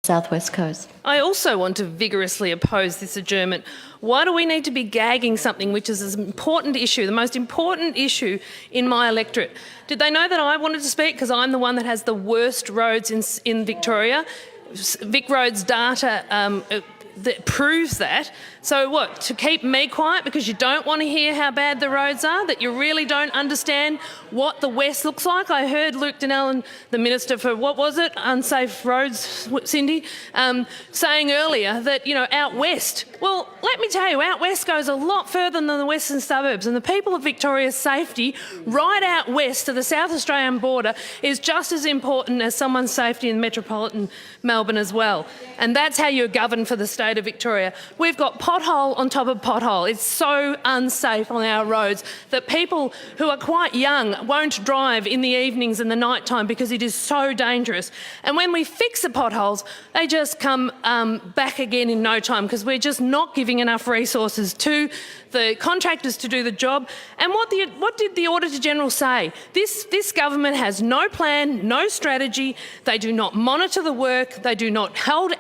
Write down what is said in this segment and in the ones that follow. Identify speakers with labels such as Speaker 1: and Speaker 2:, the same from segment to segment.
Speaker 1: South West Coast.
Speaker 2: I also want to vigorously oppose this adjournment. Why do we need to be gagging something which is an important issue, the most important issue in my electorate? Did they know that I wanted to speak because I'm the one that has the worst roads in Victoria? VicRoads data that proves that. So what, to keep me quiet because you don't want to hear how bad the roads are, that you really don't understand what the West looks like? I heard Luke Donnell, the Minister for, what was it, Unsafe Roads, Cindy, saying earlier that, you know, out West. Well, let me tell you, out West goes a lot further than the western suburbs, and the people of Victoria's safety right out west to the South Australian border is just as important as someone's safety in metropolitan Melbourne as well. And that's how you govern for the state of Victoria. We've got pothole on top of pothole. It's so unsafe on our roads that people who are quite young won't drive in the evenings and the night time because it is so dangerous. And when we fix the potholes, they just come back again in no time because we're just not giving enough resources to the contractors to do the job. And what did the Auditor-General say? This government has no plan, no strategy. They do not monitor the work. They do not hold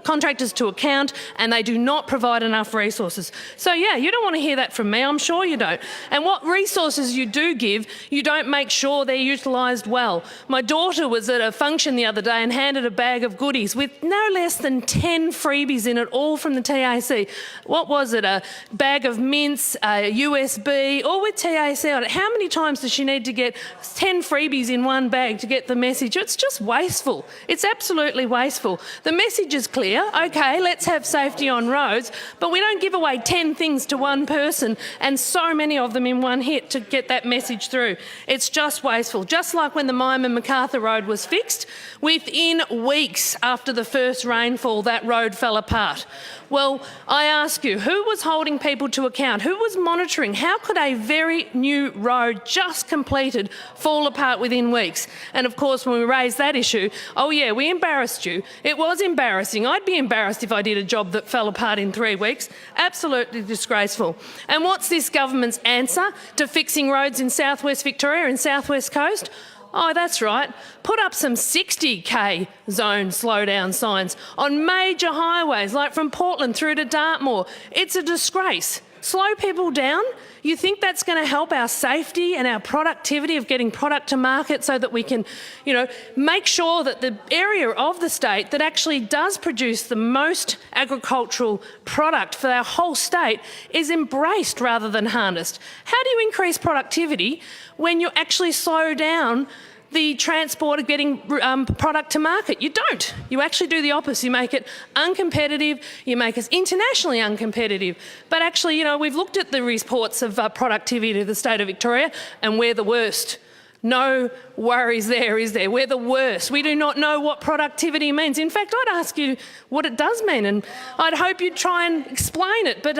Speaker 2: contractors to account, and they do not provide enough resources. So yeah, you don't want to hear that from me. I'm sure you don't. And what resources you do give, you don't make sure they're utilised well. My daughter was at a function the other day and handed a bag of goodies with no less than 10 freebies in it, all from the TAC. What was it? A bag of mints, a USB, all with TAC on it. How many times does she need to get 10 freebies in one bag to get the message? It's just wasteful. It's absolutely wasteful. The message is clear. Okay, let's have safety on roads, but we don't give away 10 things to one person and so many of them in one hit to get that message through. It's just wasteful. Just like when the Myman MacArthur Road was fixed, within weeks after the first rainfall, that road fell apart. Well, I ask you, who was holding people to account? Who was monitoring? How could a very new road just completed fall apart within weeks? And of course, when we raised that issue, oh yeah, we embarrassed you. It was embarrassing. I'd be embarrassed if I did a job that fell apart in 3 weeks. Absolutely disgraceful. And what's this government's answer to fixing roads in South West Victoria and South West Coast? Oh, that's right. Put up some 60k zone slowdown signs on major highways like from Portland through to Dartmoor. It's a disgrace. Slow people down? You think that's going to help our safety and our productivity of getting product to market so that we can, you know, make sure that the area of the state that actually does produce the most agricultural product for our whole state is embraced rather than harnessed? How do you increase productivity when you actually slow down the transport of getting product to market? You don't. You actually do the opposite. You make it uncompetitive. You make us internationally uncompetitive. But actually, you know, we've looked at the reports of productivity to the state of Victoria and we're the worst. No worries there, is there? We're the worst. We do not know what productivity means. In fact, I'd ask you what it does mean, and I'd hope you'd try and explain it, but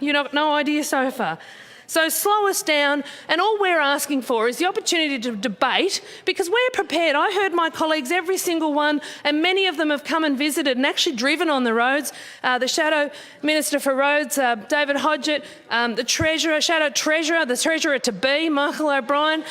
Speaker 2: you've got no idea so far. So slow us down, and all we're asking for is the opportunity to debate, because we're prepared. I heard my colleagues, every single one, and many of them have come and visited and actually driven on the roads. The Shadow Minister for Roads, David Hodgett, the Treasurer, Shadow Treasurer, the Treasurer-to-be, Michael O'Brien,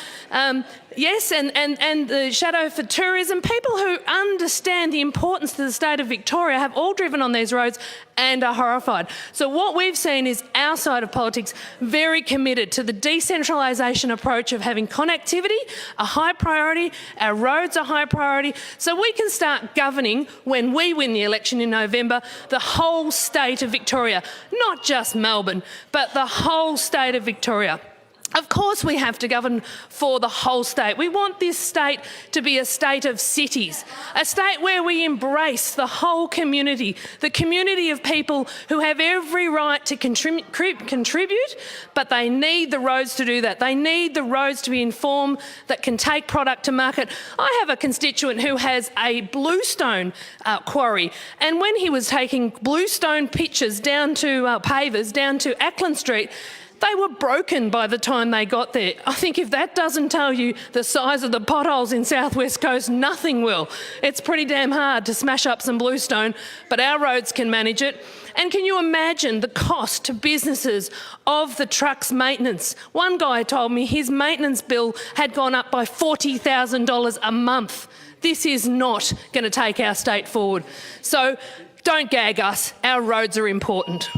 Speaker 2: yes, and the Shadow for Tourism, people who understand the importance to the state of Victoria have all driven on these roads and are horrified. So what we've seen is our side of politics very committed to the decentralisation approach of having connectivity a high priority, our roads a high priority, so we can start governing, when we win the election in November, the whole state of Victoria, not just Melbourne, but the whole state of Victoria. Of course we have to govern for the whole state. We want this state to be a state of cities, a state where we embrace the whole community, the community of people who have every right to contribute, but they need the roads to do that. They need the roads to be informed, that can take product to market. I have a constituent who has a bluestone quarry, and when he was taking bluestone pitches down to pavers, down to Ackland Street, They were broken by the time they got there. I think if that doesn't tell you the size of the potholes in South West Coast, nothing will. It's pretty damn hard to smash up some bluestone, but our roads can manage it. And can you imagine the cost to businesses of the truck's maintenance? One guy told me his maintenance bill had gone up by $40,000 a month. This is not going to take our state forward. So don't gag us. Our roads are important.